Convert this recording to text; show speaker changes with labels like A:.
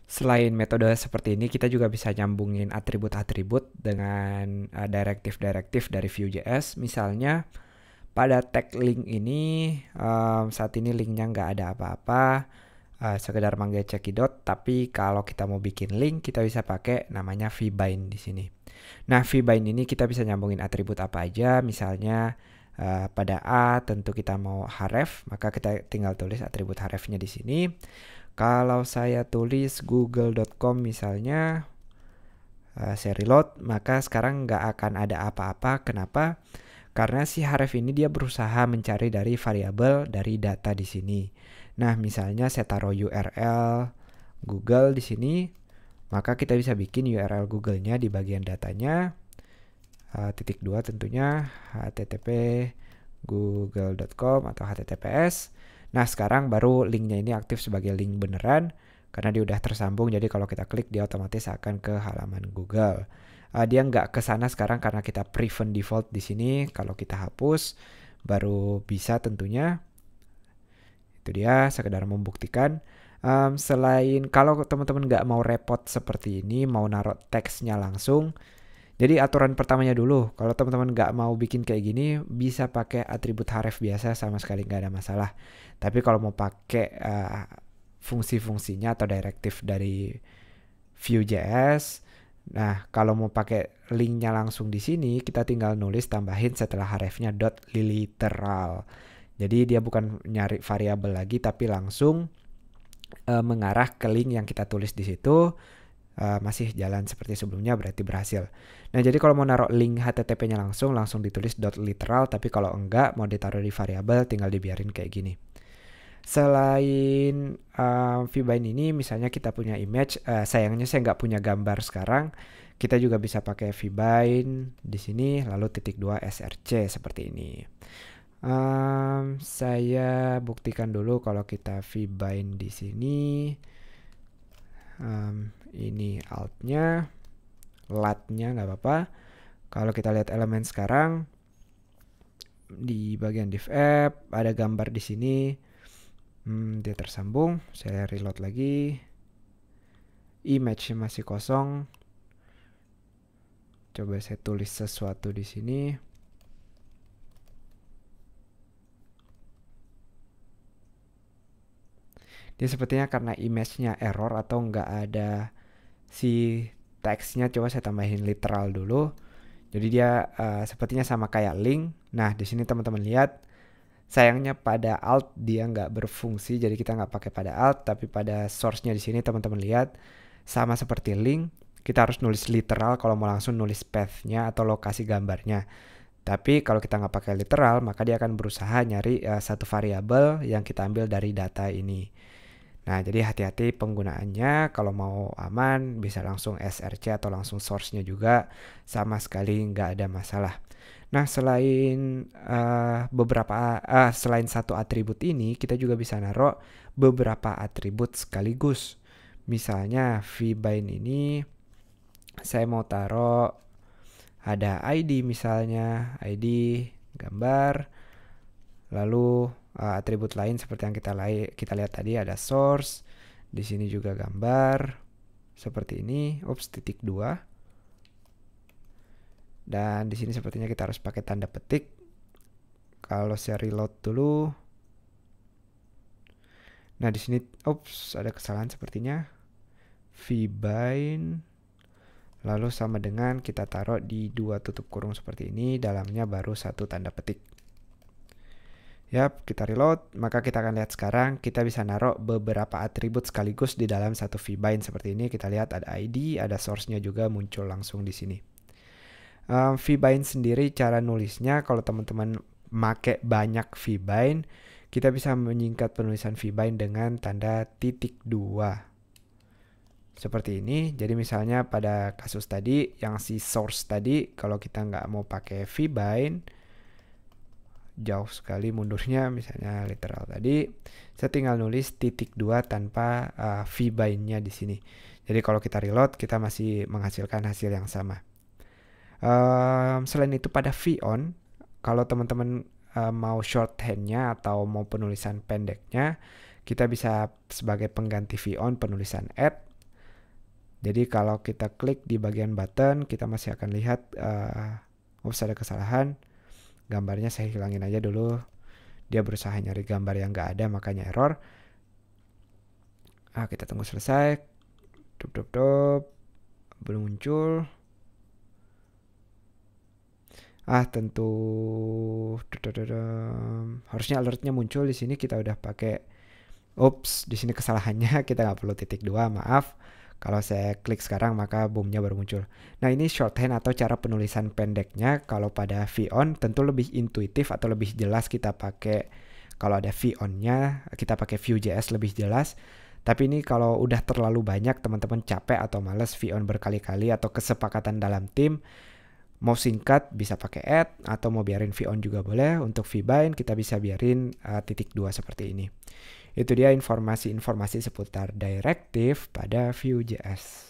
A: Selain metode seperti ini, kita juga bisa nyambungin atribut-atribut dengan direktif-direktif dari Vue.js. Misalnya, pada tag link ini, saat ini linknya nggak ada apa-apa, sekedar manggil cekidot. Tapi kalau kita mau bikin link, kita bisa pakai namanya vbind di sini. Nah, vbind ini kita bisa nyambungin atribut apa aja. Misalnya, pada A tentu kita mau href, maka kita tinggal tulis atribut hrefnya di sini. Kalau saya tulis google.com misalnya, saya reload, maka sekarang nggak akan ada apa-apa. Kenapa? Karena si href ini dia berusaha mencari dari variabel dari data di sini. Nah, misalnya saya taruh URL Google di sini, maka kita bisa bikin URL Google-nya di bagian datanya. Titik 2 tentunya http google.com atau https. Nah, sekarang baru linknya ini aktif sebagai link beneran karena dia udah tersambung. Jadi kalau kita klik, dia otomatis akan ke halaman Google. Dia nggak ke sana sekarang karena kita prevent default di sini. Kalau kita hapus, baru bisa tentunya. Itu dia, sekedar membuktikan. Selain kalau teman-teman nggak mau repot seperti ini, mau naruh teksnya langsung. Jadi aturan pertamanya dulu, kalau teman-teman nggak mau bikin kayak gini, bisa pakai atribut href biasa, sama sekali nggak ada masalah. Tapi kalau mau pakai fungsi-fungsinya atau direktif dari Vue.js, nah kalau mau pakai linknya langsung di sini, kita tinggal nulis tambahin setelah hrefnya .literal. Jadi dia bukan nyari variabel lagi, tapi langsung mengarah ke link yang kita tulis di situ. Masih jalan seperti sebelumnya, berarti berhasil. Nah, jadi kalau mau naruh link HTTP-nya langsung ditulis .literal, tapi kalau enggak, mau ditaruh di variabel, tinggal dibiarin kayak gini. Selain vbind ini, misalnya kita punya image, sayangnya saya nggak punya gambar sekarang, kita juga bisa pakai vbind di sini, lalu titik 2 src seperti ini. Saya buktikan dulu kalau kita vbind di sini. Ini alt-nya, lat-nya nggak apa-apa. Kalau kita lihat elemen sekarang, di bagian div app ada gambar di sini. Dia tersambung. Saya reload lagi. Image-nya masih kosong. Coba saya tulis sesuatu di sini. Dia sepertinya karena image-nya error atau nggak ada si teksnya. Coba saya tambahin literal dulu. Jadi dia sepertinya sama kayak link. Nah, di sini teman-teman lihat, sayangnya pada alt dia nggak berfungsi. Jadi kita nggak pakai pada alt, tapi pada source-nya di sini teman-teman lihat sama seperti link. Kita harus nulis literal kalau mau langsung nulis path-nya atau lokasi gambarnya. Tapi kalau kita nggak pakai literal, maka dia akan berusaha nyari satu variabel yang kita ambil dari data ini. Nah, jadi hati-hati penggunaannya. Kalau mau aman, bisa langsung src atau langsung source-nya juga. Sama sekali nggak ada masalah. Nah, selain satu atribut ini, kita juga bisa naruh beberapa atribut sekaligus. Misalnya, vbind ini, saya mau taruh ada ID misalnya, ID, gambar, lalu atribut lain seperti yang kita lihat tadi ada source, di sini juga gambar seperti ini, titik 2. Dan di sini sepertinya kita harus pakai tanda petik. Kalau saya reload dulu. Nah, di sini ada kesalahan sepertinya. vbind lalu sama dengan kita taruh di 2 tutup kurung seperti ini, dalamnya baru 1 tanda petik. Yap, kita reload, maka kita akan lihat sekarang kita bisa naruh beberapa atribut sekaligus di dalam satu vbind seperti ini. Kita lihat ada ID, ada source-nya juga muncul langsung di sini. Vbind sendiri cara nulisnya, kalau teman-teman make banyak vbind, kita bisa menyingkat penulisan vbind dengan tanda titik 2. Seperti ini. Jadi misalnya pada kasus tadi, yang si source tadi, kalau kita nggak mau pakai vbind, jauh sekali mundurnya, misalnya literal tadi, saya tinggal nulis titik 2 tanpa vbind-nya di sini. Jadi kalau kita reload, kita masih menghasilkan hasil yang sama. Selain itu pada von, kalau teman-teman mau shorthand-nya atau mau penulisan pendeknya, kita bisa sebagai pengganti von penulisan add. Jadi kalau kita klik di bagian button, kita masih akan lihat, oops ada kesalahan. Gambarnya saya hilangin aja dulu. Dia berusaha nyari gambar yang nggak ada, makanya error. Kita tunggu selesai. Belum muncul. Tentu harusnya alertnya muncul di sini. Kita udah pakai. Ups, di sini kesalahannya kita nggak perlu titik 2, maaf. Kalau saya klik sekarang maka boomnya baru muncul. Nah ini shorthand atau cara penulisan pendeknya. Kalau pada Vion tentu lebih intuitif atau lebih jelas kita pakai. Kalau ada Vionnya kita pakai Vue.js lebih jelas. Tapi ini kalau udah terlalu banyak teman-teman capek atau males Vion berkali-kali atau kesepakatan dalam tim, mau singkat bisa pakai add atau mau biarin Vion juga boleh. Untuk vbind kita bisa biarin titik 2 seperti ini. Itu dia informasi-informasi seputar directive pada Vue.js.